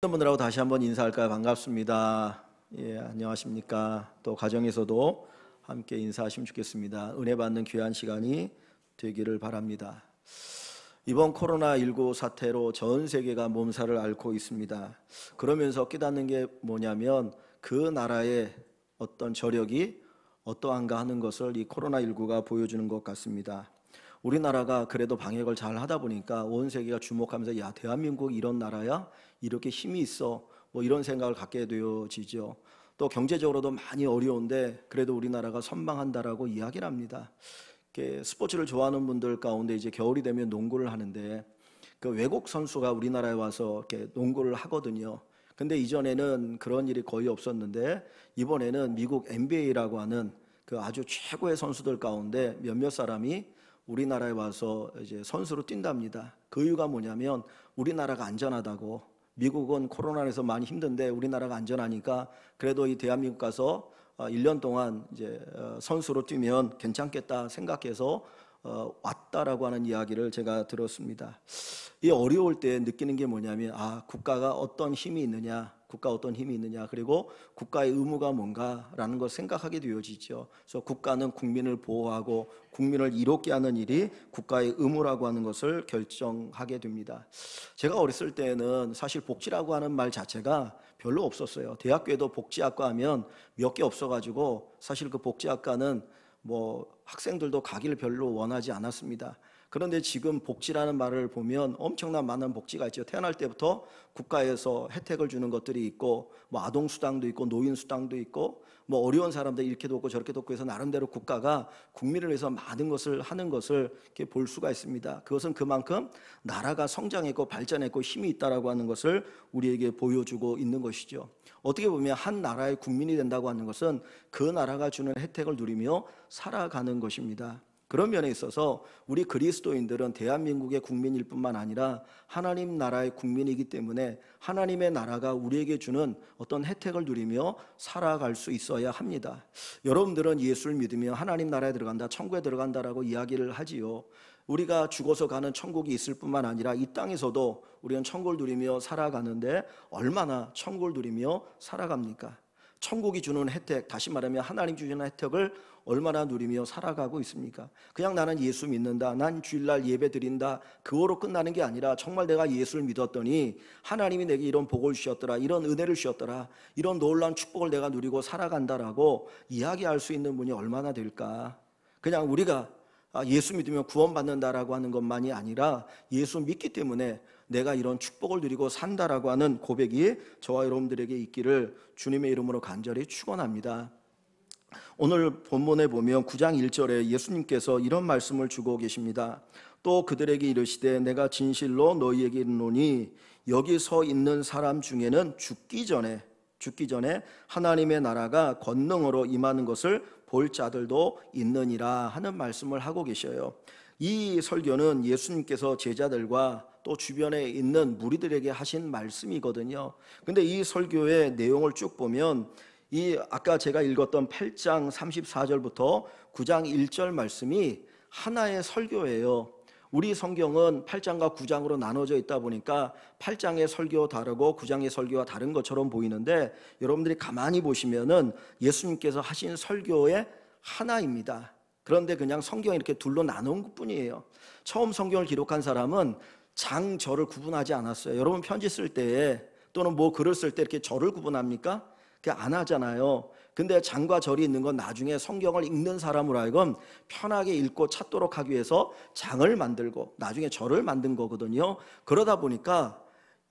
분들하고 다시 한번 인사할까요? 반갑습니다. 예, 안녕하십니까? 또 가정에서도 함께 인사하시면 좋겠습니다. 은혜 받는 귀한 시간이 되기를 바랍니다. 이번 코로나19 사태로 전 세계가 몸살을 앓고 있습니다. 그러면서 깨닫는 게 뭐냐면 그 나라의 어떤 저력이 어떠한가 하는 것을 이 코로나19가 보여주는 것 같습니다. 우리나라가 그래도 방역을 잘 하다 보니까 온 세계가 주목하면서 야, 대한민국 이런 나라야? 이렇게 힘이 있어? 뭐 이런 생각을 갖게 되어지죠. 또 경제적으로도 많이 어려운데 그래도 우리나라가 선방한다라고 이야기를 합니다. 이렇게 스포츠를 좋아하는 분들 가운데 이제 겨울이 되면 농구를 하는데 그 외국 선수가 우리나라에 와서 이렇게 농구를 하거든요. 근데 이전에는 그런 일이 거의 없었는데 이번에는 미국 NBA라고 하는 그 아주 최고의 선수들 가운데 몇몇 사람이 우리나라에 와서 이제 선수로 뛴답니다. 그 이유가 뭐냐면 우리나라가 안전하다고. 미국은 코로나에서 많이 힘든데 우리나라가 안전하니까 그래도 이 대한민국 가서 1년 동안 이제 선수로 뛰면 괜찮겠다 생각해서 왔다라고 하는 이야기를 제가 들었습니다. 이 어려울 때 느끼는 게 뭐냐면 국가가 어떤 힘이 있느냐, 그리고 국가의 의무가 뭔가라는 걸 생각하게 되어지죠. 그래서 국가는 국민을 보호하고 국민을 이롭게 하는 일이 국가의 의무라고 하는 것을 결정하게 됩니다. 제가 어렸을 때는 사실 복지라고 하는 말 자체가 별로 없었어요. 대학교에도 복지학과 하면 몇 개 없어가지고 사실 그 복지학과는 뭐 학생들도 가기를 별로 원하지 않았습니다. 그런데 지금 복지라는 말을 보면 엄청난 많은 복지가 있죠. 태어날 때부터 국가에서 혜택을 주는 것들이 있고 뭐 아동수당도 있고 노인수당도 있고 뭐 어려운 사람들 이렇게도 없고 저렇게도 없고 해서 나름대로 국가가 국민을 위해서 많은 것을 하는 것을 이렇게 볼 수가 있습니다. 그것은 그만큼 나라가 성장했고 발전했고 힘이 있다라고 하는 것을 우리에게 보여주고 있는 것이죠. 어떻게 보면 한 나라의 국민이 된다고 하는 것은 그 나라가 주는 혜택을 누리며 살아가는 것입니다. 그런 면에 있어서 우리 그리스도인들은 대한민국의 국민일 뿐만 아니라 하나님 나라의 국민이기 때문에 하나님의 나라가 우리에게 주는 어떤 혜택을 누리며 살아갈 수 있어야 합니다. 여러분들은 예수를 믿으며 하나님 나라에 들어간다, 천국에 들어간다라고 이야기를 하지요. 우리가 죽어서 가는 천국이 있을 뿐만 아니라 이 땅에서도 우리는 천국을 누리며 살아가는데 얼마나 천국을 누리며 살아갑니까? 천국이 주는 혜택, 다시 말하면 하나님 주시는 혜택을 얼마나 누리며 살아가고 있습니까? 그냥 나는 예수 믿는다, 난 주일날 예배 드린다, 그거로 끝나는 게 아니라 정말 내가 예수를 믿었더니 하나님이 내게 이런 복을 주셨더라, 이런 은혜를 주셨더라, 이런 놀라운 축복을 내가 누리고 살아간다라고 이야기할 수 있는 분이 얼마나 될까? 그냥 우리가 예수 믿으면 구원받는다라고 하는 것만이 아니라 예수 믿기 때문에 내가 이런 축복을 누리고 산다라고 하는 고백이 저와 여러분들에게 있기를 주님의 이름으로 간절히 축원합니다. 오늘 본문에 보면 9장 1절에 예수님께서 이런 말씀을 주고 계십니다. 또 그들에게 이르시되 내가 진실로 너희에게 이르노니 여기 서 있는 사람 중에는 죽기 전에 하나님의 나라가 권능으로 임하는 것을 볼 자들도 있느니라 하는 말씀을 하고 계셔요. 이 설교는 예수님께서 제자들과 또 주변에 있는 무리들에게 하신 말씀이거든요. 근데 이 설교의 내용을 쭉 보면 이 아까 제가 읽었던 8장 34절부터 9장 1절 말씀이 하나의 설교예요. 우리 성경은 8장과 9장으로 나눠져 있다 보니까 8장의 설교 다르고 9장의 설교가 다른 것처럼 보이는데 여러분들이 가만히 보시면은 예수님께서 하신 설교의 하나입니다. 그런데 그냥 성경이 이렇게 둘로 나눈 것뿐이에요. 처음 성경을 기록한 사람은 장, 절을 구분하지 않았어요. 여러분 편지 쓸 때에 또는 뭐 글을 쓸 때 이렇게 절을 구분합니까? 그게 안 하잖아요. 근데 장과 절이 있는 건 나중에 성경을 읽는 사람으로 하여금 편하게 읽고 찾도록 하기 위해서 장을 만들고 나중에 절을 만든 거거든요. 그러다 보니까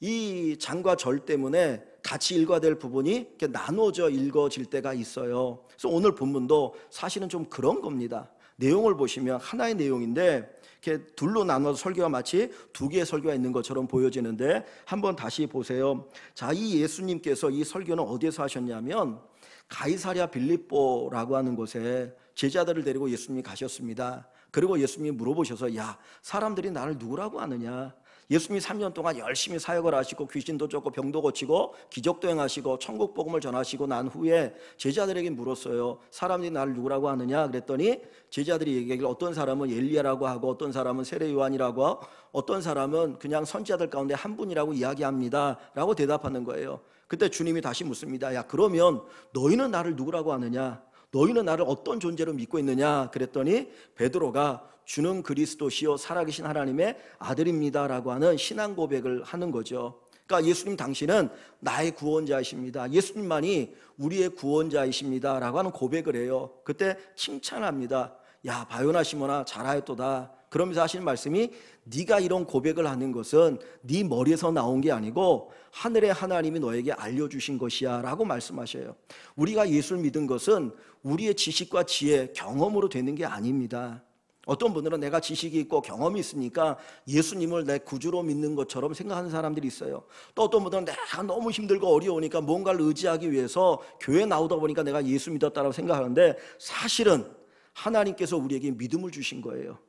이 장과 절 때문에 같이 읽어야 될 부분이 이렇게 나눠져 읽어질 때가 있어요. 그래서 오늘 본문도 사실은 좀 그런 겁니다. 내용을 보시면 하나의 내용인데 이렇게 둘로 나눠서 설교가 마치 두 개의 설교가 있는 것처럼 보여지는데 한번 다시 보세요. 자, 이 예수님께서 이 설교는 어디에서 하셨냐면 가이사랴 빌립보라고 하는 곳에 제자들을 데리고 예수님이 가셨습니다. 그리고 예수님이 물어보셔서 야, 사람들이 나를 누구라고 아느냐? 예수님이 3년 동안 열심히 사역을 하시고 귀신도 쫓고 병도 고치고 기적도 행하시고 천국 복음을 전하시고 난 후에 제자들에게 물었어요. 사람들이 나를 누구라고 하느냐? 그랬더니 제자들이 얘기하길 어떤 사람은 엘리야라고 하고 어떤 사람은 세례 요한이라고 하고 어떤 사람은 그냥 선지자들 가운데 한 분이라고 이야기합니다 라고 대답하는 거예요. 그때 주님이 다시 묻습니다. 야, 그러면 너희는 나를 누구라고 하느냐? 너희는 나를 어떤 존재로 믿고 있느냐? 그랬더니 베드로가 주는 그리스도시요 살아계신 하나님의 아들입니다 라고 하는 신앙 고백을 하는 거죠. 그러니까 예수님 당신은 나의 구원자이십니다, 예수님만이 우리의 구원자이십니다 라고 하는 고백을 해요. 그때 칭찬합니다. 야, 바요나 시몬아 잘하였도다. 그러면서 하시는 말씀이 네가 이런 고백을 하는 것은 네 머리에서 나온 게 아니고 하늘의 하나님이 너에게 알려주신 것이야 라고 말씀하셔요. 우리가 예수를 믿은 것은 우리의 지식과 지혜, 경험으로 되는 게 아닙니다. 어떤 분들은 내가 지식이 있고 경험이 있으니까 예수님을 내 구주로 믿는 것처럼 생각하는 사람들이 있어요. 또 어떤 분들은 내가 너무 힘들고 어려우니까 뭔가를 의지하기 위해서 교회 나오다 보니까 내가 예수 믿었다고 생각하는데 사실은 하나님께서 우리에게 믿음을 주신 거예요.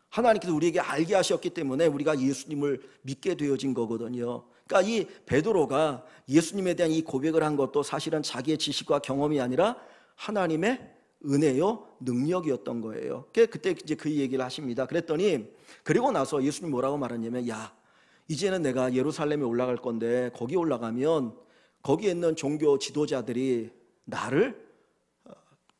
하나님께서 우리에게 알게 하셨기 때문에 우리가 예수님을 믿게 되어진 거거든요. 그러니까 이 베드로가 예수님에 대한 이 고백을 한 것도 사실은 자기의 지식과 경험이 아니라 하나님의 은혜요 능력이었던 거예요. 그때 이제 그 얘기를 하십니다. 그랬더니 그리고 나서 예수님 뭐라고 말했냐면 야, 이제는 내가 예루살렘에 올라갈 건데 거기 올라가면 거기에 있는 종교 지도자들이 나를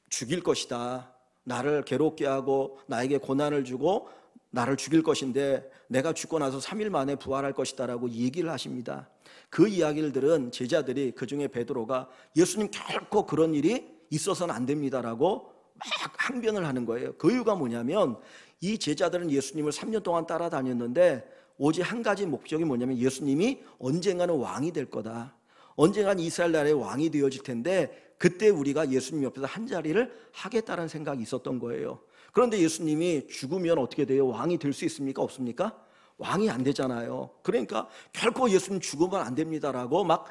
죽일 것이다. 나를 괴롭게 하고 나에게 고난을 주고 나를 죽일 것인데 내가 죽고 나서 3일 만에 부활할 것이다 라고 얘기를 하십니다. 그 이야기를 들은 제자들이, 그중에 베드로가 예수님 결코 그런 일이 있어서는 안 됩니다라고 막 항변을 하는 거예요. 그 이유가 뭐냐면 이 제자들은 예수님을 3년 동안 따라다녔는데 오직 한 가지 목적이 뭐냐면 예수님이 언젠가는 왕이 될 거다. 언젠가는 이스라엘 나라의 왕이 되어질 텐데 그때 우리가 예수님 옆에서 한 자리를 하겠다는 생각이 있었던 거예요. 그런데 예수님이 죽으면 어떻게 돼요? 왕이 될 수 있습니까? 없습니까? 왕이 안 되잖아요. 그러니까 결코 예수님 죽으면 안 됩니다라고 막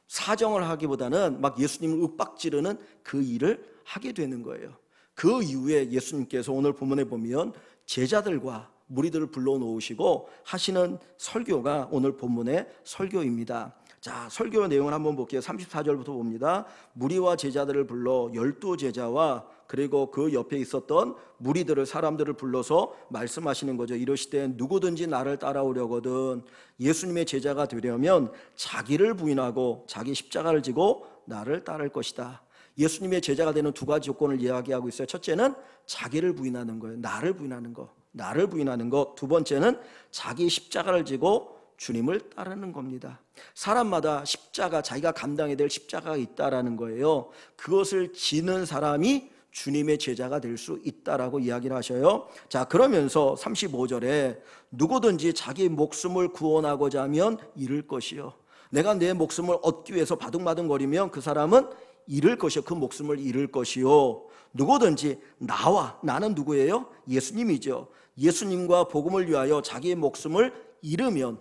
사정을 하기보다는 막 예수님을 윽박지르는 그 일을 하게 되는 거예요. 그 이후에 예수님께서 오늘 본문에 보면 제자들과 무리들을 불러놓으시고 하시는 설교가 오늘 본문의 설교입니다. 자, 설교 내용을 한번 볼게요. 34절부터 봅니다. 무리와 제자들을 불러 12제자와 그리고 그 옆에 있었던 무리들을, 사람들을 불러서 말씀하시는 거죠. 이러시되 누구든지 나를 따라오려거든 예수님의 제자가 되려면 자기를 부인하고 자기 십자가를 지고 나를 따를 것이다. 예수님의 제자가 되는 두 가지 조건을 이야기하고 있어요. 첫째는 자기를 부인하는 거예요. 나를 부인하는 거. 나를 부인하는 것. 두 번째는 자기 십자가를 지고 주님을 따르는 겁니다. 사람마다 십자가, 자기가 감당해야 될 십자가가 있다라는 거예요. 그것을 지는 사람이 주님의 제자가 될 수 있다라고 이야기를 하셔요. 자, 그러면서 35절에 누구든지 자기 목숨을 구원하고자 하면 잃을 것이요. 내가 내 목숨을 얻기 위해서 바둥바둥거리면 그 사람은 잃을 것이요. 그 목숨을 잃을 것이요. 누구든지 나와, 나는 누구예요? 예수님이죠. 예수님과 복음을 위하여 자기의 목숨을 잃으면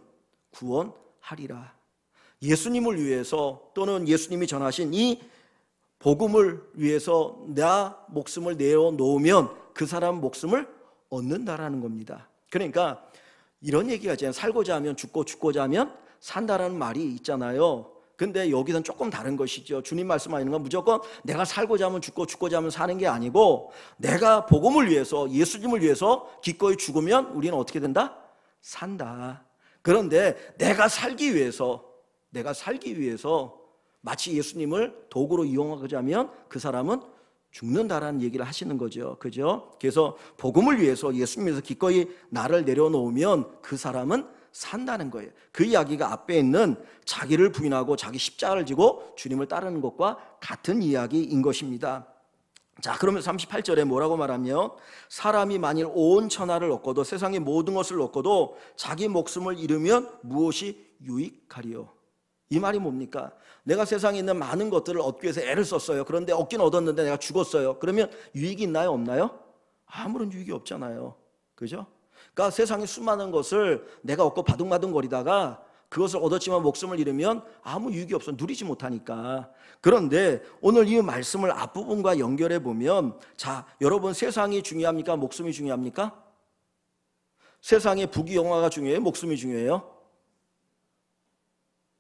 구원하리라. 예수님을 위해서 또는 예수님이 전하신 이 복음을 위해서 나 목숨을 내어놓으면 그 사람 목숨을 얻는다라는 겁니다. 그러니까 이런 얘기가 있잖아요. 살고자 하면 죽고 죽고자 하면 산다라는 말이 있잖아요. 근데 여기서는 조금 다른 것이죠. 주님 말씀하시는 건 무조건 내가 살고자 하면 죽고 죽고자 하면 사는 게 아니고 내가 복음을 위해서, 예수님을 위해서 기꺼이 죽으면 우리는 어떻게 된다? 산다. 그런데 내가 살기 위해서 마치 예수님을 도구로 이용하고자 하면 그 사람은 죽는다라는 얘기를 하시는 거죠. 그죠? 그래서 복음을 위해서 예수님에서 기꺼이 나를 내려놓으면 그 사람은 산다는 거예요. 그 이야기가 앞에 있는 자기를 부인하고 자기 십자가를 지고 주님을 따르는 것과 같은 이야기인 것입니다. 자, 그러면 38절에 뭐라고 말하면 사람이 만일 온 천하를 얻고도 세상의 모든 것을 얻고도 자기 목숨을 잃으면 무엇이 유익하리요? 이 말이 뭡니까? 내가 세상에 있는 많은 것들을 얻기 위해서 애를 썼어요. 그런데 얻긴 얻었는데 내가 죽었어요. 그러면 유익이 있나요? 없나요? 아무런 유익이 없잖아요. 그죠? 그러니까 세상에 수많은 것을 내가 얻고 바둥바둥거리다가 그것을 얻었지만 목숨을 잃으면 아무 유익이 없어. 누리지 못하니까. 그런데 오늘 이 말씀을 앞부분과 연결해 보면 자, 여러분 세상이 중요합니까? 목숨이 중요합니까? 세상의 부귀영화가 중요해요? 목숨이 중요해요?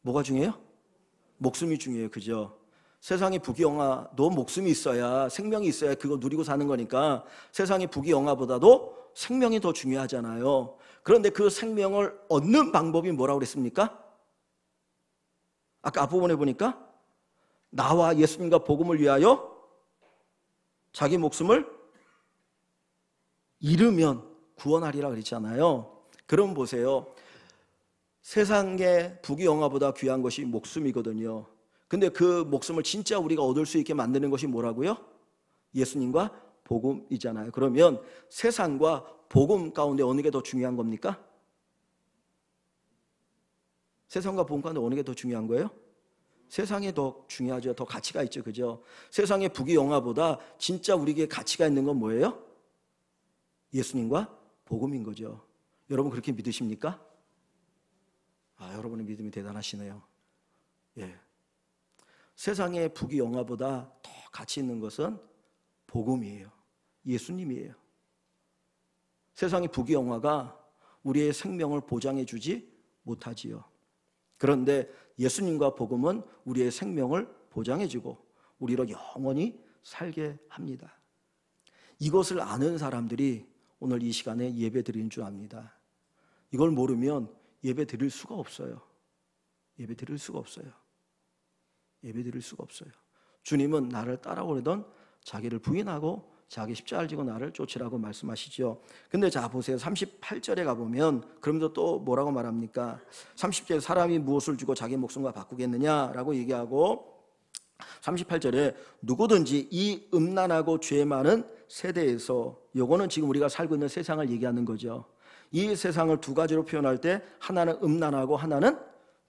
뭐가 중요해요? 목숨이 중요해요. 그죠? 세상의 부귀영화도 목숨이 있어야, 생명이 있어야 그거 누리고 사는 거니까 세상의 부귀영화보다도 생명이 더 중요하잖아요. 그런데 그 생명을 얻는 방법이 뭐라고 그랬습니까? 아까 앞부분에 보니까 나와 예수님과 복음을 위하여 자기 목숨을 잃으면 구원하리라 그랬잖아요. 그럼 보세요. 세상의 부귀영화보다 귀한 것이 목숨이거든요. 근데 그 목숨을 진짜 우리가 얻을 수 있게 만드는 것이 뭐라고요? 예수님과 복음이잖아요. 그러면 세상과 복음 가운데 어느 게 더 중요한 겁니까? 세상과 복음 가운데 어느 게 더 중요한 거예요? 세상이 더 중요하죠. 더 가치가 있죠. 그죠? 세상의 부귀영화보다 진짜 우리에게 가치가 있는 건 뭐예요? 예수님과 복음인 거죠. 여러분 그렇게 믿으십니까? 여러분의 믿음이 대단하시네요. 예. 세상의 부귀영화보다 더 가치 있는 것은 복음이에요. 예수님이에요. 세상의 부귀영화가 우리의 생명을 보장해 주지 못하지요. 그런데 예수님과 복음은 우리의 생명을 보장해 주고 우리로 영원히 살게 합니다. 이것을 아는 사람들이 오늘 이 시간에 예배 드리는 줄 압니다. 이걸 모르면 예배 드릴 수가 없어요. 예배 드릴 수가 없어요. 예배 드릴 수가 없어요. 주님은 나를 따라오려던 자기를 부인하고 자기 십자가를 지고 나를 쫓으라고 말씀하시죠. 근데 자 보세요. 38절에 가보면 그러면서 또 뭐라고 말합니까? 30절에 사람이 무엇을 주고 자기 목숨과 바꾸겠느냐라고 얘기하고 38절에 누구든지 이 음란하고 죄 많은 세대에서, 요거는 지금 우리가 살고 있는 세상을 얘기하는 거죠. 이 세상을 두 가지로 표현할 때 하나는 음란하고 하나는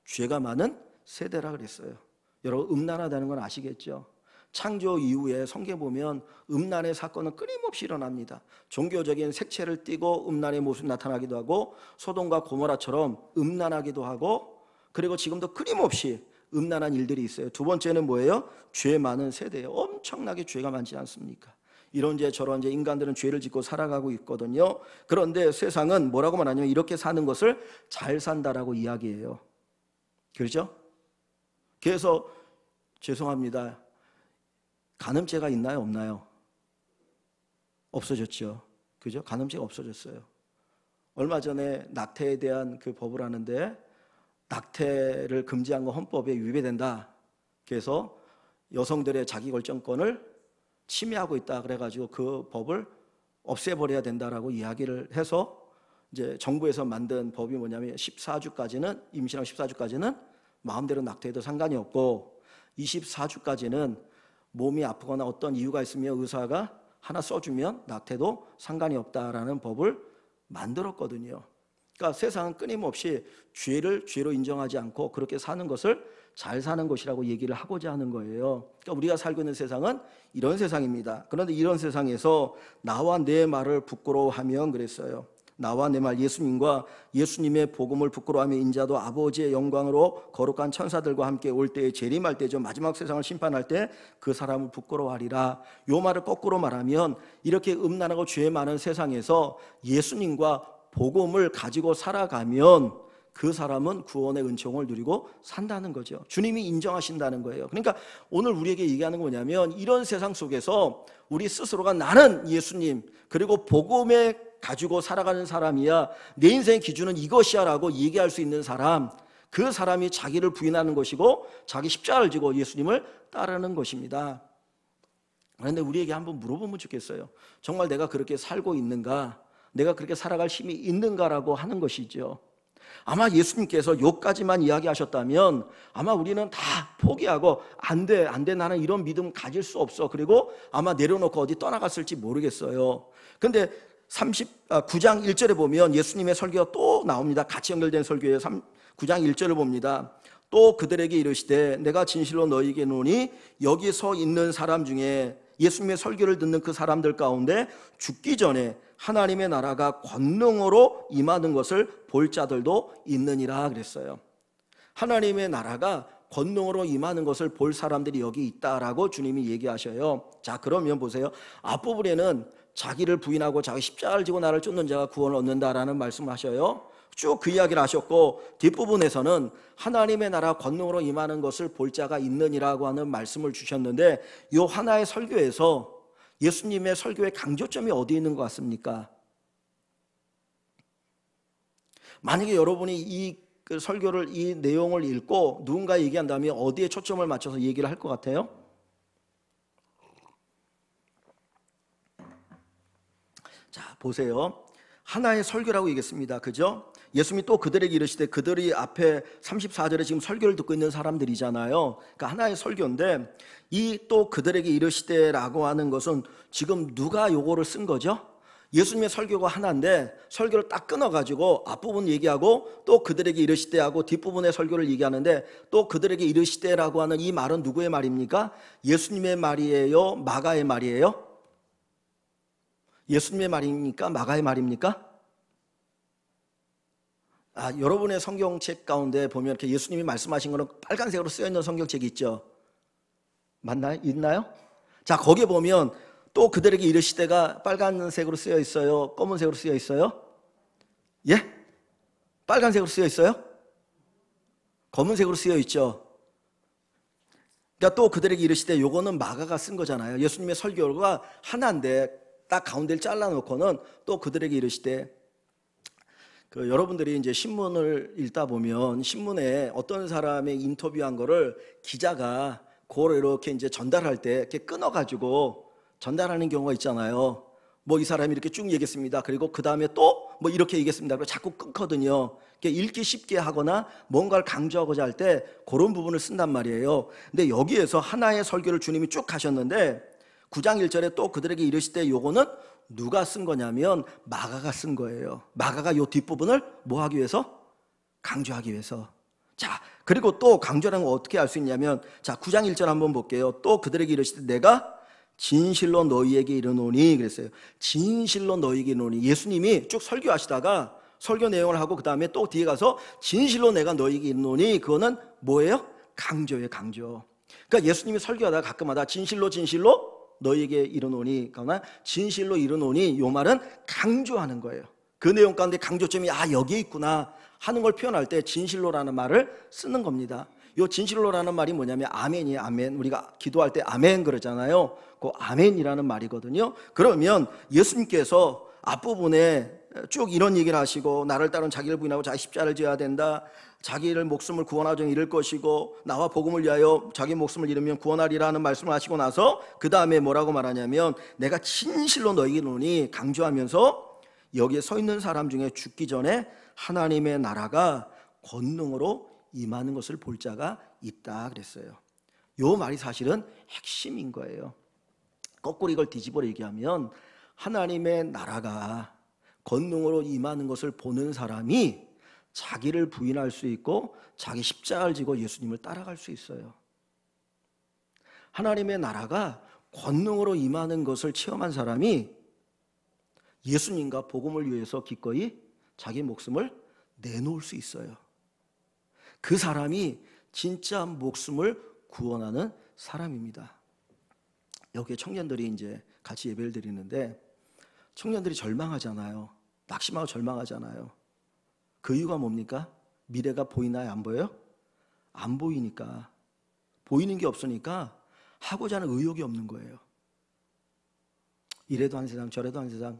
죄가 많은 세대라 그랬어요. 여러분 음란하다는 건 아시겠죠? 창조 이후에 성경에 보면 음란의 사건은 끊임없이 일어납니다. 종교적인 색채를 띠고 음란의 모습이 나타나기도 하고 소돔과 고모라처럼 음란하기도 하고, 그리고 지금도 끊임없이 음란한 일들이 있어요. 두 번째는 뭐예요? 죄 많은 세대예요. 엄청나게 죄가 많지 않습니까? 이런 죄 저런 죄 인간들은 죄를 짓고 살아가고 있거든요. 그런데 세상은 뭐라고 말하냐면 이렇게 사는 것을 잘 산다라고 이야기해요. 그렇죠? 그래서 죄송합니다. 간음죄가 있나요? 없나요? 없어졌죠. 그죠? 간음죄가 없어졌어요. 얼마 전에 낙태에 대한 그 법을 하는데 낙태를 금지한 거 헌법에 위배된다. 그래서 여성들의 자기결정권을 침해하고 있다. 그래가지고 그 법을 없애버려야 된다라고 이야기를 해서 이제 정부에서 만든 법이 뭐냐면 14주까지는 임신하고 14주까지는 마음대로 낙태해도 상관이 없고 24주까지는 몸이 아프거나 어떤 이유가 있으면 의사가 하나 써주면 낙태도 상관이 없다라는 법을 만들었거든요. 그러니까 세상은 끊임없이 죄를 죄로 인정하지 않고 그렇게 사는 것을 잘 사는 것이라고 얘기를 하고자 하는 거예요. 그러니까 우리가 살고 있는 세상은 이런 세상입니다. 그런데 이런 세상에서 나와 내 말을 부끄러워하면 그랬어요. 나와 내 말 예수님과 예수님의 복음을 부끄러워하며 인자도 아버지의 영광으로 거룩한 천사들과 함께 올 때에 재림할 때죠. 마지막 세상을 심판할 때 그 사람을 부끄러워하리라. 요 말을 거꾸로 말하면 이렇게 음란하고 죄 많은 세상에서 예수님과 복음을 가지고 살아가면 그 사람은 구원의 은총을 누리고 산다는 거죠. 주님이 인정하신다는 거예요. 그러니까 오늘 우리에게 얘기하는 건 뭐냐면 이런 세상 속에서 우리 스스로가 나는 예수님 그리고 복음에 가지고 살아가는 사람이야, 내 인생의 기준은 이것이야 라고 얘기할 수 있는 사람, 그 사람이 자기를 부인하는 것이고 자기 십자가를 지고 예수님을 따르는 것입니다. 그런데 우리에게 한번 물어보면 좋겠어요. 정말 내가 그렇게 살고 있는가? 내가 그렇게 살아갈 힘이 있는가라고 하는 것이죠. 아마 예수님께서 요까지만 이야기하셨다면 아마 우리는 다 포기하고 안 돼 나는 이런 믿음 가질 수 없어, 그리고 아마 내려놓고 어디 떠나갔을지 모르겠어요. 근데 9장 1절에 보면 예수님의 설교가 또 나옵니다. 같이 연결된 설교예요. 9장 1절을 봅니다. 또 그들에게 이르시되 내가 진실로 너희에게 이르노니 여기 서 있는 사람 중에, 예수님의 설교를 듣는 그 사람들 가운데 죽기 전에 하나님의 나라가 권능으로 임하는 것을 볼 자들도 있느니라 그랬어요. 하나님의 나라가 권능으로 임하는 것을 볼 사람들이 여기 있다라고 주님이 얘기하셔요. 자, 그러면 보세요. 앞부분에는 자기를 부인하고 자기 십자가를 지고 나를 쫓는 자가 구원을 얻는다라는 말씀을 하셔요. 쭉 그 이야기를 하셨고, 뒷부분에서는 하나님의 나라 권능으로 임하는 것을 볼 자가 있느니라고 하는 말씀을 주셨는데, 이 하나의 설교에서 예수님의 설교의 강조점이 어디 있는 것 같습니까? 만약에 여러분이 이 설교를, 이 내용을 읽고 누군가 얘기한다면 어디에 초점을 맞춰서 얘기를 할 것 같아요? 자, 보세요. 하나의 설교라고 얘기했습니다. 그죠? 예수님이 또 그들에게 이르시되, 그들이 앞에 34절에 지금 설교를 듣고 있는 사람들이잖아요. 그러니까 하나의 설교인데, 이 또 그들에게 이르시되라고 하는 것은 지금 누가 요거를 쓴 거죠? 예수님의 설교가 하나인데 설교를 딱 끊어가지고 앞부분 얘기하고 또 그들에게 이르시되 하고 뒷부분의 설교를 얘기하는데, 또 그들에게 이르시되라고 하는 이 말은 누구의 말입니까? 예수님의 말이에요? 마가의 말이에요? 예수님의 말입니까? 마가의 말입니까? 여러분의 성경책 가운데 보면 이렇게 예수님이 말씀하신 거는 빨간색으로 쓰여있는 성경책이 있죠. 맞나요? 있나요? 자, 거기에 보면 또 그들에게 이르시되가 빨간색으로 쓰여 있어요? 검은색으로 쓰여 있어요? 예? 빨간색으로 쓰여 있어요? 검은색으로 쓰여 있죠. 그러니까 또 그들에게 이르시되, 요거는 마가가 쓴 거잖아요. 예수님의 설교가 하나인데 딱 가운데를 잘라놓고는 또 그들에게 이르시되, 여러분들이 이제 신문을 읽다 보면 신문에 어떤 사람의 인터뷰한 거를 기자가 그걸 이렇게 이제 전달할 때 이렇게 끊어가지고 전달하는 경우가 있잖아요. 뭐 이 사람이 이렇게 쭉 얘기했습니다. 그리고 그 다음에 또 뭐 이렇게 얘기했습니다. 그리고 자꾸 끊거든요. 읽기 쉽게 하거나 뭔가를 강조하고자 할 때 그런 부분을 쓴단 말이에요. 근데 여기에서 하나의 설교를 주님이 쭉 하셨는데 9장 1절에 또 그들에게 이르시되, 요거는 누가 쓴 거냐면 마가가 쓴 거예요. 마가가 요 뒷부분을 뭐 하기 위해서? 강조하기 위해서. 자, 그리고 또 강조라는 거 어떻게 알 수 있냐면, 자, 9장 1절 한번 볼게요. 또 그들에게 이르시되, 내가 진실로 너희에게 이르노니 그랬어요. 진실로 너희에게 이르노니. 예수님이 쭉 설교하시다가 설교 내용을 하고 그 다음에 또 뒤에 가서 진실로 내가 너희에게 이르노니, 그거는 뭐예요? 강조예요, 강조. 그러니까 예수님이 설교하다가 가끔마다 진실로 너희에게 이르노니, 그러나 진실로 이르노니, 요 말은 강조하는 거예요. 그 내용 가운데 강조점이 여기에 있구나 하는 걸 표현할 때 진실로라는 말을 쓰는 겁니다. 요 진실로라는 말이 뭐냐면 아멘이에요. 아멘. 우리가 기도할 때 아멘 그러잖아요. 그 아멘이라는 말이거든요. 그러면 예수님께서 앞부분에 쭉 이런 얘기를 하시고, 나를 따르는 자기를 부인하고 자기 십자가를 져야 된다, 자기를 목숨을 구원하려 잃을 것이고 나와 복음을 위하여 자기 목숨을 잃으면 구원하리라는 말씀을 하시고 나서 그 다음에 뭐라고 말하냐면, 내가 진실로 너희에게 이르노니, 강조하면서 여기에 서 있는 사람 중에 죽기 전에 하나님의 나라가 권능으로 임하는 것을 볼 자가 있다 그랬어요. 요 말이 사실은 핵심인 거예요. 거꾸로 이걸 뒤집어 얘기하면, 하나님의 나라가 권능으로 임하는 것을 보는 사람이 자기를 부인할 수 있고 자기 십자가를 지고 예수님을 따라갈 수 있어요. 하나님의 나라가 권능으로 임하는 것을 체험한 사람이 예수님과 복음을 위해서 기꺼이 자기 목숨을 내놓을 수 있어요. 그 사람이 진짜 목숨을 구원하는 사람입니다. 여기에 청년들이 이제 같이 예배를 드리는데, 청년들이 절망하잖아요. 낙심하고 절망하잖아요. 그 이유가 뭡니까? 미래가 보이나요? 안 보여요? 안 보이니까. 보이는 게 없으니까 하고자 하는 의욕이 없는 거예요. 이래도 한 세상 저래도 한 세상,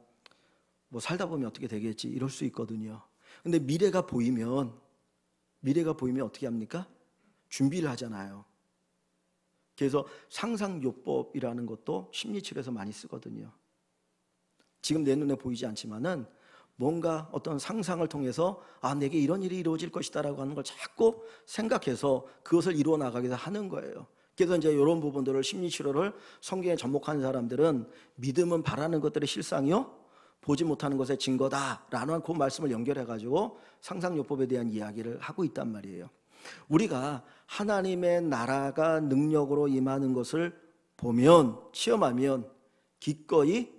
뭐 살다 보면 어떻게 되겠지 이럴 수 있거든요. 근데 미래가 보이면 어떻게 합니까? 준비를 하잖아요. 그래서 상상요법이라는 것도 심리치료에서 많이 쓰거든요. 지금 내 눈에 보이지 않지만은 뭔가 어떤 상상을 통해서 내게 이런 일이 이루어질 것이다 라고 하는 걸 자꾸 생각해서 그것을 이루어 나가기 위해서 하는 거예요. 그래서 이제 이런 부분들을, 심리치료를 성경에 접목한 사람들은 믿음은 바라는 것들의 실상이요 보지 못하는 것의 증거다라는 그 말씀을 연결해가지고 상상요법에 대한 이야기를 하고 있단 말이에요. 우리가 하나님의 나라가 능력으로 임하는 것을 보면, 체험하면 기꺼이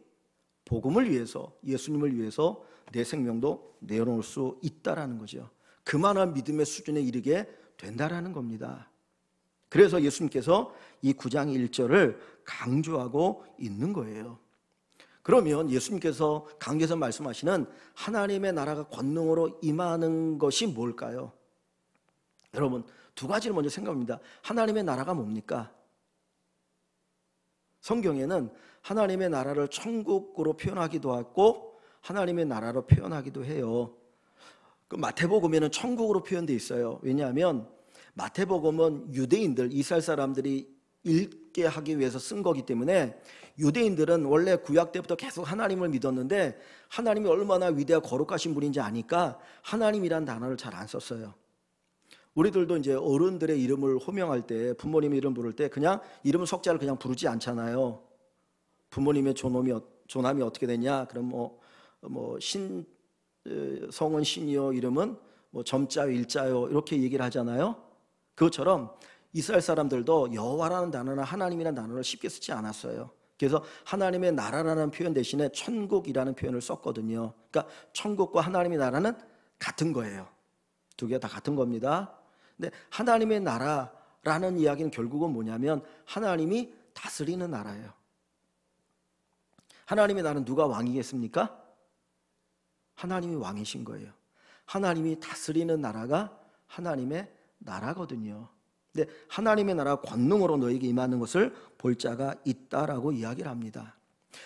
복음을 위해서, 예수님을 위해서 내 생명도 내어놓을 수 있다라는 거죠. 그만한 믿음의 수준에 이르게 된다라는 겁니다. 그래서 예수님께서 이 9장 1절을 강조하고 있는 거예요. 그러면 예수님께서 강조해서 말씀하시는 하나님의 나라가 권능으로 임하는 것이 뭘까요? 여러분, 두 가지를 먼저 생각합니다. 하나님의 나라가 뭡니까? 성경에는 하나님의 나라를 천국으로 표현하기도 하고 하나님의 나라로 표현하기도 해요. 그 마태복음에는 천국으로 표현되어 있어요. 왜냐하면 마태복음은 유대인들, 이스라엘 사람들이 읽게 하기 위해서 쓴 거기 때문에 유대인들은 원래 구약 때부터 계속 하나님을 믿었는데 하나님이 얼마나 위대하고 거룩하신 분인지 아니까 하나님이란 단어를 잘 안 썼어요. 우리들도 이제 어른들의 이름을 호명할 때, 부모님 이름 부를 때 그냥 이름 석자를 그냥 부르지 않잖아요. 부모님의 조남이 어떻게 되냐? 그럼 성은 신이요, 이름은 점자요, 일자요 이렇게 얘기를 하잖아요. 그것처럼 이스라엘 사람들도 여호와라는 단어나 하나님이라는 단어를 쉽게 쓰지 않았어요. 그래서 하나님의 나라라는 표현 대신에 천국이라는 표현을 썼거든요. 그러니까 천국과 하나님의 나라는 같은 거예요. 두 개 다 같은 겁니다. 근데 하나님의 나라라는 이야기는 결국은 뭐냐면 하나님이 다스리는 나라예요. 하나님의 나라는 누가 왕이겠습니까? 하나님이 왕이신 거예요. 하나님이 다스리는 나라가 하나님의 나라거든요. 근데 하나님의 나라 권능으로 너에게 임하는 것을 볼 자가 있다라고 이야기를 합니다.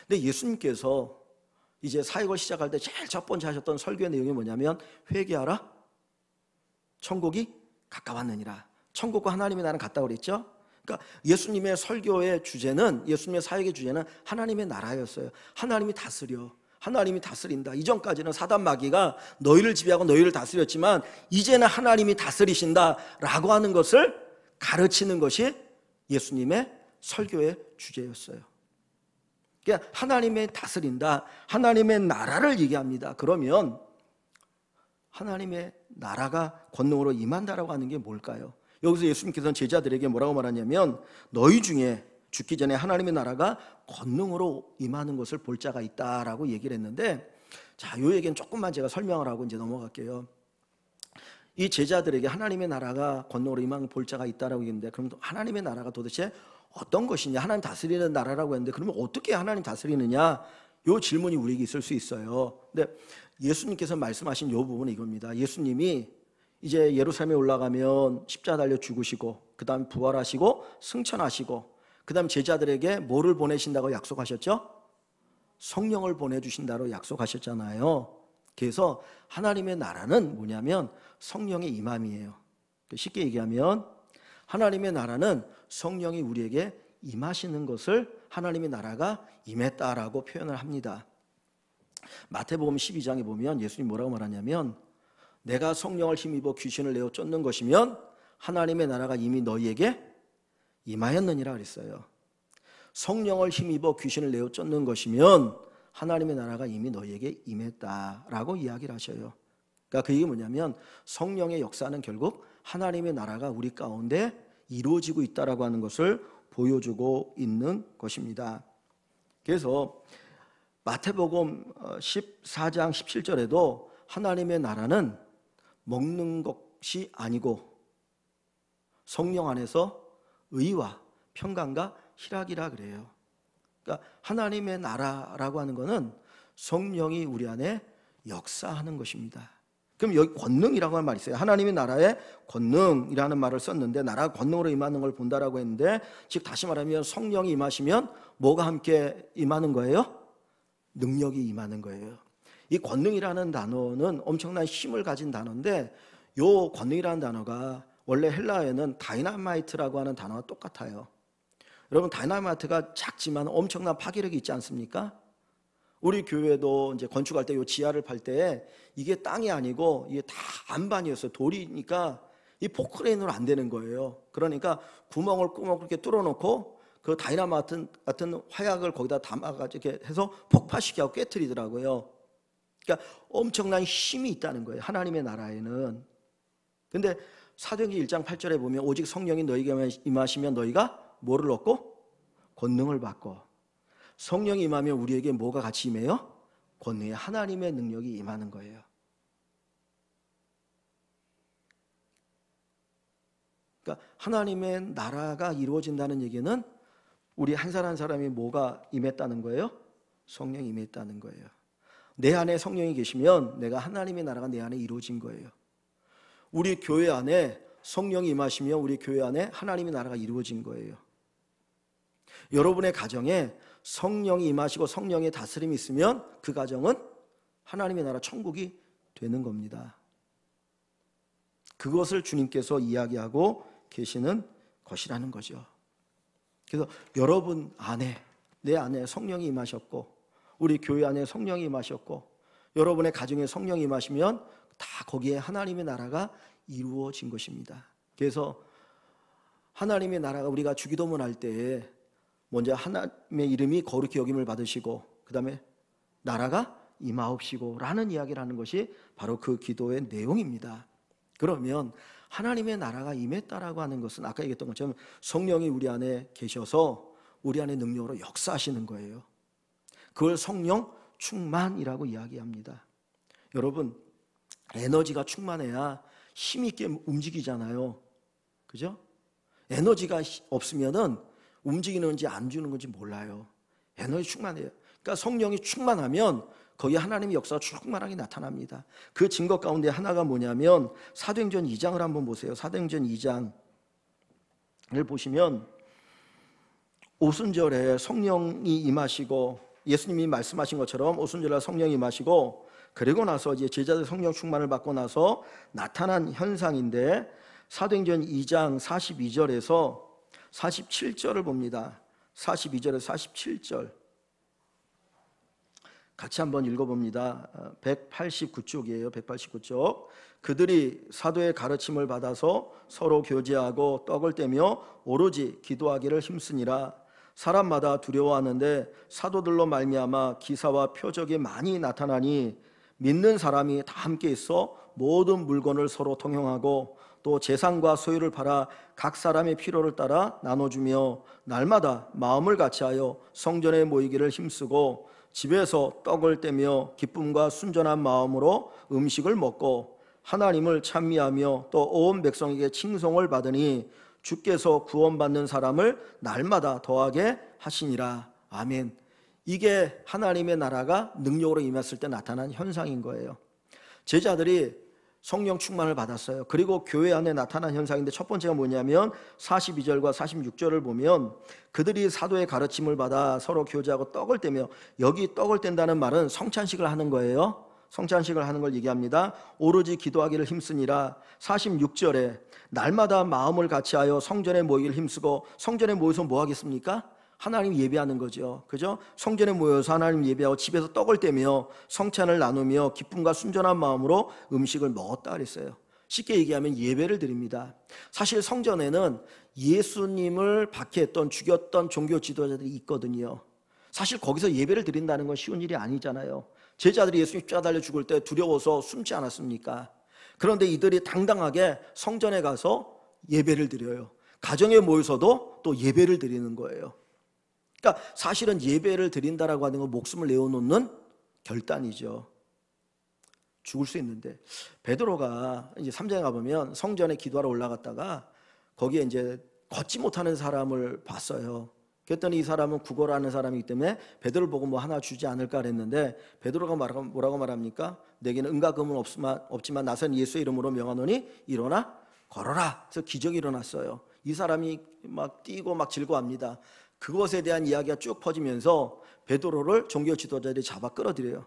근데 예수님께서 이제 사역을 시작할 때 제일 첫 번째 하셨던 설교의 내용이 뭐냐면 회개하라, 천국이 가까웠느니라. 천국과 하나님의 나라는 같다고 그랬죠. 그러니까 예수님의 설교의 주제는, 예수님의 사역의 주제는 하나님의 나라였어요. 하나님이 다스려, 하나님이 다스린다. 이전까지는 사단 마귀가 너희를 지배하고 너희를 다스렸지만 이제는 하나님이 다스리신다라고 하는 것을 가르치는 것이 예수님의 설교의 주제였어요. 그러니까 하나님의 다스린다, 하나님의 나라를 얘기합니다. 그러면 하나님의 나라가 권능으로 임한다라고 하는 게 뭘까요? 여기서 예수님께서는 제자들에게 뭐라고 말하냐면 너희 중에 죽기 전에 하나님의 나라가 권능으로 임하는 것을 볼 자가 있다라고 얘기를 했는데, 자, 이 얘기는 조금만 제가 설명을 하고 이제 넘어갈게요. 이 제자들에게 하나님의 나라가 권능으로 임하는 볼 자가 있다라고 얘기했는데, 그럼 하나님의 나라가 도대체 어떤 것이냐? 하나님 다스리는 나라라고 했는데 그러면 어떻게 하나님 다스리느냐? 이 질문이 우리에게 있을 수 있어요. 근데 예수님께서 말씀하신 이 부분은 이겁니다. 예수님이 이제 예루살렘에 올라가면 십자가 달려 죽으시고 그 다음에 부활하시고 승천하시고 그 다음에 제자들에게 뭐를 보내신다고 약속하셨죠? 성령을 보내주신다고 약속하셨잖아요. 그래서 하나님의 나라는 뭐냐면 성령의 임함이에요. 쉽게 얘기하면 하나님의 나라는 성령이 우리에게 임하시는 것을 하나님의 나라가 임했다라고 표현을 합니다. 마태복음 12장에 보면 예수님 뭐라고 말하냐면 내가 성령을 힘입어 귀신을 내어 쫓는 것이면 하나님의 나라가 이미 너희에게 임하였느니라 그랬어요. 성령을 힘입어 귀신을 내어 쫓는 것이면 하나님의 나라가 이미 너희에게 임했다라고 이야기를 하셔요. 그러니까 그 얘기 뭐냐면 성령의 역사는 결국 하나님의 나라가 우리 가운데 이루어지고 있다라고 하는 것을 보여주고 있는 것입니다. 그래서 마태복음 14장 17절에도 하나님의 나라는 먹는 것이 아니고 성령 안에서 의와 평강과 희락이라 그래요. 그러니까 하나님의 나라라고 하는 것은 성령이 우리 안에 역사하는 것입니다. 그럼 여기 권능이라고 하는 말이 있어요. 하나님의 나라에 권능이라는 말을 썼는데 나라가 권능으로 임하는 걸 본다라고 했는데, 즉 다시 말하면 성령이 임하시면 뭐가 함께 임하는 거예요? 능력이 임하는 거예요. 이 권능이라는 단어는 엄청난 힘을 가진 단어인데 이 권능이라는 단어가 원래 헬라어에는 다이나마이트라고 하는 단어와 똑같아요. 여러분, 다이나마이트가 작지만 엄청난 파괴력이 있지 않습니까? 우리 교회도 이제 건축할 때 이 지하를 팔 때 이게 땅이 아니고 이게 다 안반이었어요. 돌이니까 이 포크레인으로 안 되는 거예요. 그러니까 구멍을 그렇게 뚫어놓고 그 다이나마이트 같은 화약을 거기다 담아가지고 이렇게 해서 폭파시키고 하고 깨트리더라고요. 그러니까 엄청난 힘이 있다는 거예요, 하나님의 나라에는. 근데 사도행전 1장 8절에 보면 오직 성령이 너희에게 임하시면 너희가 뭐를 얻고? 권능을 받고. 성령이 임하면 우리에게 뭐가 같이 임해요? 권능의 하나님의 능력이 임하는 거예요. 그러니까 하나님의 나라가 이루어진다는 얘기는 우리 한 사람 한 사람이 뭐가 임했다는 거예요? 성령이 임했다는 거예요. 내 안에 성령이 계시면 내가 하나님의 나라가 내 안에 이루어진 거예요. 우리 교회 안에 성령이 임하시면 우리 교회 안에 하나님의 나라가 이루어진 거예요. 여러분의 가정에 성령이 임하시고 성령의 다스림이 있으면 그 가정은 하나님의 나라 천국이 되는 겁니다. 그것을 주님께서 이야기하고 계시는 것이라는 거죠. 그래서 여러분 안에, 내 안에 성령이 임하셨고 우리 교회 안에 성령이 임하셨고 여러분의 가정에 성령이 임하시면 다 거기에 하나님의 나라가 이루어진 것입니다. 그래서 하나님의 나라가 우리가 주기도문 할 때에 먼저 하나님의 이름이 거룩히 여김을 받으시고 그 다음에 나라가 임하옵시고 라는 이야기를 하는 것이 바로 그 기도의 내용입니다. 그러면 하나님의 나라가 임했다라고 하는 것은 아까 얘기했던 것처럼 성령이 우리 안에 계셔서 우리 안에 능력으로 역사하시는 거예요. 그걸 성령 충만이라고 이야기합니다. 여러분, 에너지가 충만해야 힘 있게 움직이잖아요. 그죠? 에너지가 없으면은 움직이는 건지 안 주는 건지 몰라요. 에너지 충만해요. 그러니까 성령이 충만하면 거기 하나님의 역사가 충만하게 나타납니다. 그 증거 가운데 하나가 뭐냐면 사도행전 2장을 한번 보세요. 사도행전 2장을 보시면 오순절에 성령이 임하시고 예수님이 말씀하신 것처럼 오순절에 성령이 임하시고 그리고 나서 이제 제자들 성령 충만을 받고 나서 나타난 현상인데 사도행전 2장 42절에서 47절을 봅니다. 42절에서 47절 같이 한번 읽어봅니다. 189쪽이에요. 189쪽. 그들이 사도의 가르침을 받아서 서로 교제하고 떡을 떼며 오로지 기도하기를 힘쓰니라. 사람마다 두려워하는데 사도들로 말미암아 기사와 표적이 많이 나타나니 믿는 사람이 다 함께 있어 모든 물건을 서로 통용하고 또 재산과 소유를 팔아 각 사람의 필요를 따라 나눠주며 날마다 마음을 같이하여 성전에 모이기를 힘쓰고 집에서 떡을 떼며 기쁨과 순전한 마음으로 음식을 먹고 하나님을 찬미하며 또 온 백성에게 칭송을 받으니 주께서 구원받는 사람을 날마다 더하게 하시니라. 아멘. 이게 하나님의 나라가 능력으로 임했을 때 나타난 현상인 거예요. 제자들이 성령 충만을 받았어요. 그리고 교회 안에 나타난 현상인데 첫 번째가 뭐냐면 42절과 46절을 보면 그들이 사도의 가르침을 받아 서로 교제하고 떡을 떼며, 여기 떡을 뗀다는 말은 성찬식을 하는 거예요. 성찬식을 하는 걸 얘기합니다. 오로지 기도하기를 힘쓰니라. 46절에 날마다 마음을 같이하여 성전에 모이기를 힘쓰고, 성전에 모여서 뭐 하겠습니까? 하나님 예배하는 거죠. 그죠? 성전에 모여서 하나님 예배하고 집에서 떡을 떼며 성찬을 나누며 기쁨과 순전한 마음으로 음식을 먹었다 그랬어요. 쉽게 얘기하면 예배를 드립니다. 사실 성전에는 예수님을 박해했던, 죽였던 종교 지도자들이 있거든요. 사실 거기서 예배를 드린다는 건 쉬운 일이 아니잖아요. 제자들이 예수님 십자가 달려 죽을 때 두려워서 숨지 않았습니까? 그런데 이들이 당당하게 성전에 가서 예배를 드려요. 가정에 모여서도 또 예배를 드리는 거예요. 그러니까 사실은 예배를 드린다라고 하는 건 목숨을 내어놓는 결단이죠. 죽을 수 있는데, 베드로가 이제 3장에 가보면 성전에 기도하러 올라갔다가 거기에 이제 걷지 못하는 사람을 봤어요. 그랬더니 이 사람은 구걸하는 사람이기 때문에 베드로를 보고 뭐 하나 주지 않을까 그랬는데, 베드로가 뭐라고 말합니까? 내게는 은과 금은 없지만 나선 예수의 이름으로 명하노니 일어나 걸어라. 그래서 기적이 일어났어요. 이 사람이 막 뛰고 막 즐거워합니다. 그것에 대한 이야기가 쭉 퍼지면서 베드로를 종교 지도자들이 잡아 끌어들여요.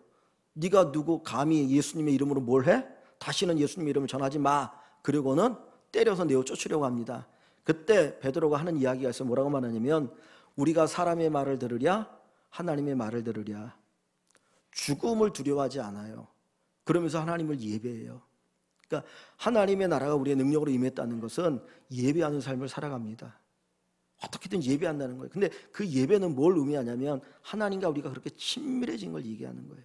네가 누구 감히 예수님의 이름으로 뭘 해? 다시는 예수님의 이름을 전하지 마. 그리고는 때려서 내어 쫓으려고 합니다. 그때 베드로가 하는 이야기가 있어요. 뭐라고 말하냐면, 우리가 사람의 말을 들으랴 하나님의 말을 들으랴. 죽음을 두려워하지 않아요. 그러면서 하나님을 예배해요. 그러니까 하나님의 나라가 우리의 능력으로 임했다는 것은 예배하는 삶을 살아갑니다. 어떻게든 예배한다는 거예요. 근데 그 예배는 뭘 의미하냐면 하나님과 우리가 그렇게 친밀해진 걸 얘기하는 거예요.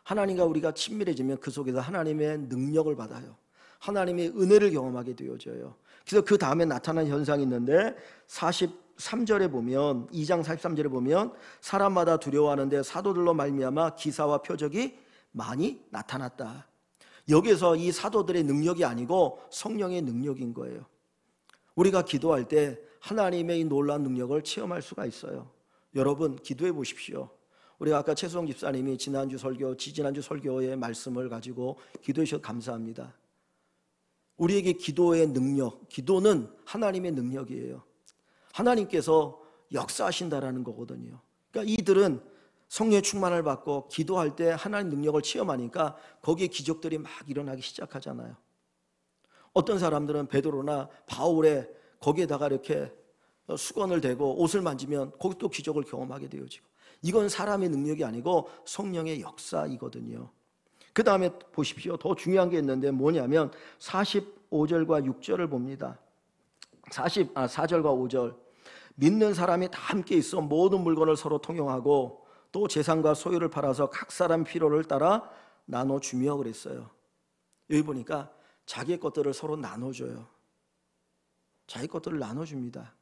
하나님과 우리가 친밀해지면 그 속에서 하나님의 능력을 받아요. 하나님의 은혜를 경험하게 되어져요. 그래서 그 다음에 나타난 현상이 있는데 43절에 보면, 2장 43절에 보면 사람마다 두려워하는데 사도들로 말미암아 기사와 표적이 많이 나타났다. 여기서 이 사도들의 능력이 아니고 성령의 능력인 거예요. 우리가 기도할 때 하나님의 이 놀라운 능력을 체험할 수가 있어요. 여러분 기도해 보십시오. 우리가 아까 최수홍 집사님이 지난주 설교, 지지난주 설교의 말씀을 가지고 기도해 주셔서 감사합니다. 우리에게 기도의 능력, 기도는 하나님의 능력이에요. 하나님께서 역사하신다라는 거거든요. 그러니까 이들은 성령의 충만을 받고 기도할 때 하나님 능력을 체험하니까 거기에 기적들이 막 일어나기 시작하잖아요. 어떤 사람들은 베드로나 바울의 거기에다가 이렇게 수건을 대고 옷을 만지면 거기 또 기적을 경험하게 되어지고, 이건 사람의 능력이 아니고 성령의 역사이거든요. 그 다음에 보십시오. 더 중요한 게 있는데 뭐냐면 45절과 6절을 봅니다. 4절과 5절. 믿는 사람이 다 함께 있어 모든 물건을 서로 통용하고 또 재산과 소유를 팔아서 각 사람 필요를 따라 나눠주며 그랬어요. 여기 보니까 자기의 것들을 서로 나눠줘요. 자기 것들을 나눠줍니다.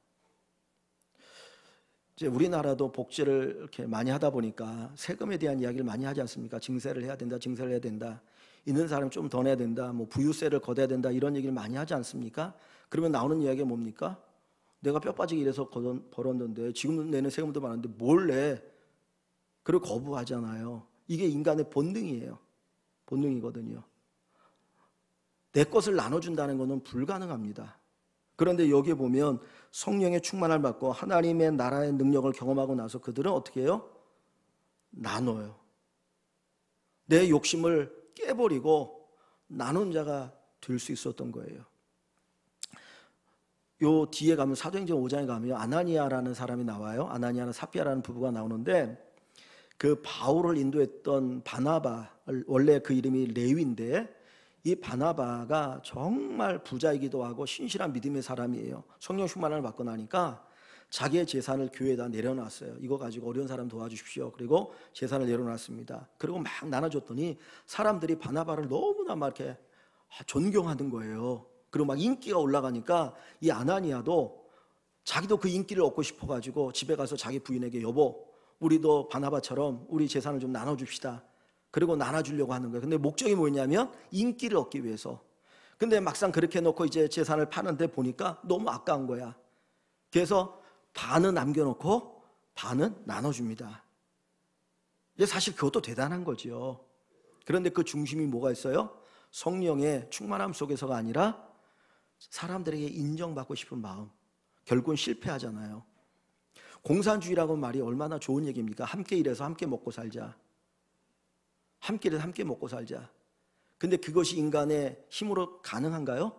이제 우리나라도 복지를 이렇게 많이 하다 보니까 세금에 대한 이야기를 많이 하지 않습니까? 증세를 해야 된다, 증세를 해야 된다. 있는 사람 좀 더 내야 된다, 뭐 부유세를 걷어야 된다, 이런 얘기를 많이 하지 않습니까? 그러면 나오는 이야기가 뭡니까? 내가 뼈 빠지게 일해서 벌었는데 지금 내는 세금도 많은데 뭘 내? 그걸 거부하잖아요. 이게 인간의 본능이에요. 본능이거든요. 내 것을 나눠준다는 것은 불가능합니다. 그런데 여기에 보면 성령의 충만을 받고 하나님의 나라의 능력을 경험하고 나서 그들은 어떻게 해요? 나눠요. 내 욕심을 깨버리고 나눈 자가 될 수 있었던 거예요. 요 뒤에 가면 사도행전 5장에 가면 아나니아라는 사람이 나와요. 아나니아나 삽비아라는 부부가 나오는데 그 바울을 인도했던 바나바, 원래 그 이름이 레위인데 이 바나바가 정말 부자이기도 하고 신실한 믿음의 사람이에요. 성령 충만을 받고 나니까 자기의 재산을 교회에다 내려놨어요. 이거 가지고 어려운 사람 도와주십시오. 그리고 재산을 내려놨습니다. 그리고 막 나눠줬더니 사람들이 바나바를 너무나 막 이렇게 존경하는 거예요. 그리고 막 인기가 올라가니까 이 아나니아도 자기도 그 인기를 얻고 싶어가지고 집에 가서 자기 부인에게 여보, 우리도 바나바처럼 우리 재산을 좀 나눠줍시다. 그리고 나눠주려고 하는 거예요. 근데 목적이 뭐냐면 인기를 얻기 위해서. 근데 막상 그렇게 해놓고 이제 재산을 파는데 보니까 너무 아까운 거야. 그래서 반은 남겨놓고 반은 나눠줍니다. 이제 사실 그것도 대단한 거죠. 그런데 그 중심이 뭐가 있어요? 성령의 충만함 속에서가 아니라 사람들에게 인정받고 싶은 마음. 결국은 실패하잖아요. 공산주의라고 말이 얼마나 좋은 얘기입니까? 함께 일해서 함께 먹고 살자. 함께 일해서 함께 먹고 살자. 근데 그것이 인간의 힘으로 가능한가요?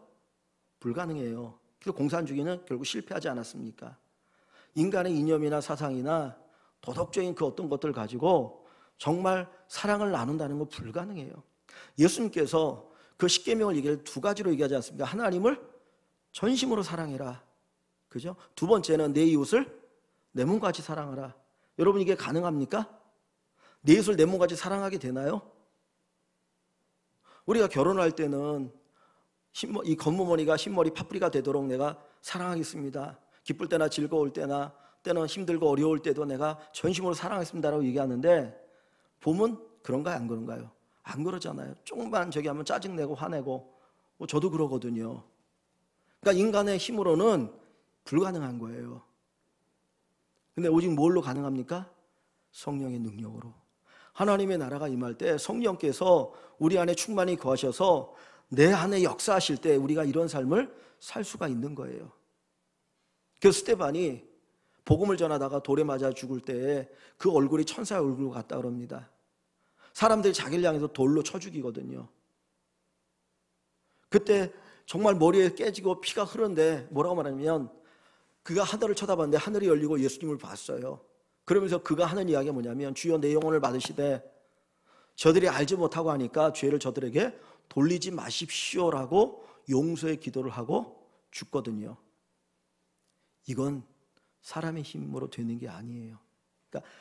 불가능해요. 그래서 공산주의는 결국 실패하지 않았습니까? 인간의 이념이나 사상이나 도덕적인 그 어떤 것들을 가지고 정말 사랑을 나눈다는 건 불가능해요. 예수님께서 그 십계명을 얘기를 두 가지로 얘기하지 않습니까? 하나님을 전심으로 사랑해라. 그죠? 두 번째는 내 이웃을 내 몸같이 사랑하라. 여러분 이게 가능합니까? 내 이웃을 내 몸같이 사랑하게 되나요? 우리가 결혼할 때는 이 건모머니가 흰머리 파뿌리가 되도록 내가 사랑하겠습니다. 기쁠 때나 즐거울 때나 때는 힘들고 어려울 때도 내가 전심으로 사랑하겠습니다라고 얘기하는데 봄은 그런가요? 안 그런가요? 안 그러잖아요. 조금만 저기 하면 짜증내고 화내고 저도 그러거든요. 그러니까 인간의 힘으로는 불가능한 거예요. 근데 오직 뭘로 가능합니까? 성령의 능력으로. 하나님의 나라가 임할 때 성령께서 우리 안에 충만히 거하셔서 내 안에 역사하실 때 우리가 이런 삶을 살 수가 있는 거예요. 그래서 스데반이 복음을 전하다가 돌에 맞아 죽을 때 그 얼굴이 천사의 얼굴 같다 그럽니다. 사람들이 자기를 향해서 돌로 쳐 죽이거든요. 그때 정말 머리에 깨지고 피가 흐르는데 뭐라고 말하냐면 그가 하늘을 쳐다봤는데 하늘이 열리고 예수님을 봤어요. 그러면서 그가 하는 이야기가 뭐냐면 주여 내 영혼을 받으시되 저들이 알지 못하고 하니까 죄를 저들에게 돌리지 마십시오라고 용서의 기도를 하고 죽거든요. 이건 사람의 힘으로 되는 게 아니에요. 그러니까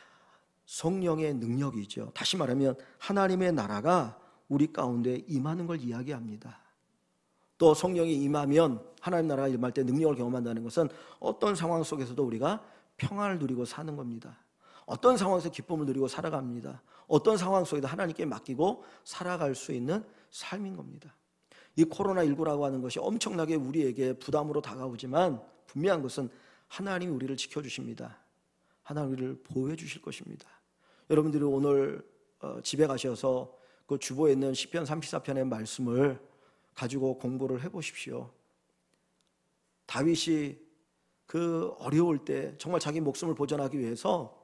성령의 능력이죠. 다시 말하면 하나님의 나라가 우리 가운데 임하는 걸 이야기합니다. 또 성령이 임하면 하나님 나라가 임할 때 능력을 경험한다는 것은 어떤 상황 속에서도 우리가 평안을 누리고 사는 겁니다. 어떤 상황에서 기쁨을 누리고 살아갑니다. 어떤 상황 속에도 하나님께 맡기고 살아갈 수 있는 삶인 겁니다. 이 코로나19라고 하는 것이 엄청나게 우리에게 부담으로 다가오지만 분명한 것은 하나님이 우리를 지켜주십니다. 하나님 우리를 보호해 주실 것입니다. 여러분들이 오늘 집에 가셔서 그 주보에 있는 시편 34편의 말씀을 가지고 공부를 해보십시오. 다윗이 그 어려울 때 정말 자기 목숨을 보존하기 위해서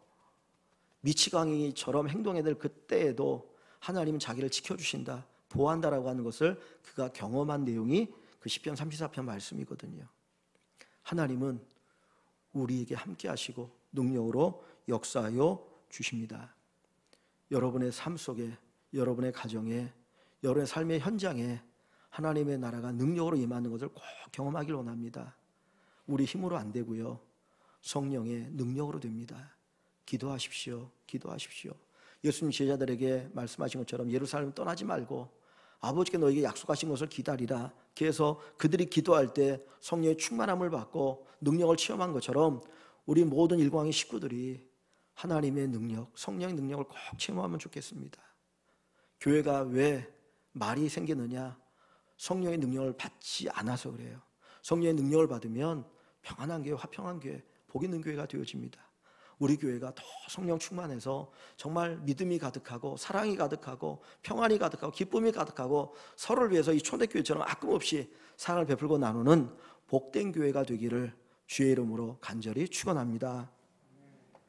미치광이처럼 행동해야 될 그때에도 하나님은 자기를 지켜주신다, 보호한다라고 하는 것을 그가 경험한 내용이 그 시편 34편 말씀이거든요. 하나님은 우리에게 함께 하시고 능력으로 역사하여 주십니다. 여러분의 삶 속에, 여러분의 가정에, 여러분의 삶의 현장에 하나님의 나라가 능력으로 임하는 것을 꼭 경험하길 원합니다. 우리 힘으로 안 되고요, 성령의 능력으로 됩니다. 기도하십시오. 기도하십시오. 예수님 제자들에게 말씀하신 것처럼 예루살렘 떠나지 말고 아버지께 너에게 약속하신 것을 기다리라. 그래서 그들이 기도할 때 성령의 충만함을 받고 능력을 체험한 것처럼 우리 모든 일광의 식구들이 하나님의 능력, 성령의 능력을 꼭 체험하면 좋겠습니다. 교회가 왜 말이 생기느냐? 성령의 능력을 받지 않아서 그래요. 성령의 능력을 받으면 평안한 교회, 화평한 교회, 복 있는 교회가 되어집니다. 우리 교회가 더 성령 충만해서 정말 믿음이 가득하고 사랑이 가득하고 평안이 가득하고 기쁨이 가득하고 서로를 위해서 이 초대교회처럼 아낌없이 사랑을 베풀고 나누는 복된 교회가 되기를 주의 이름으로 간절히 축원합니다.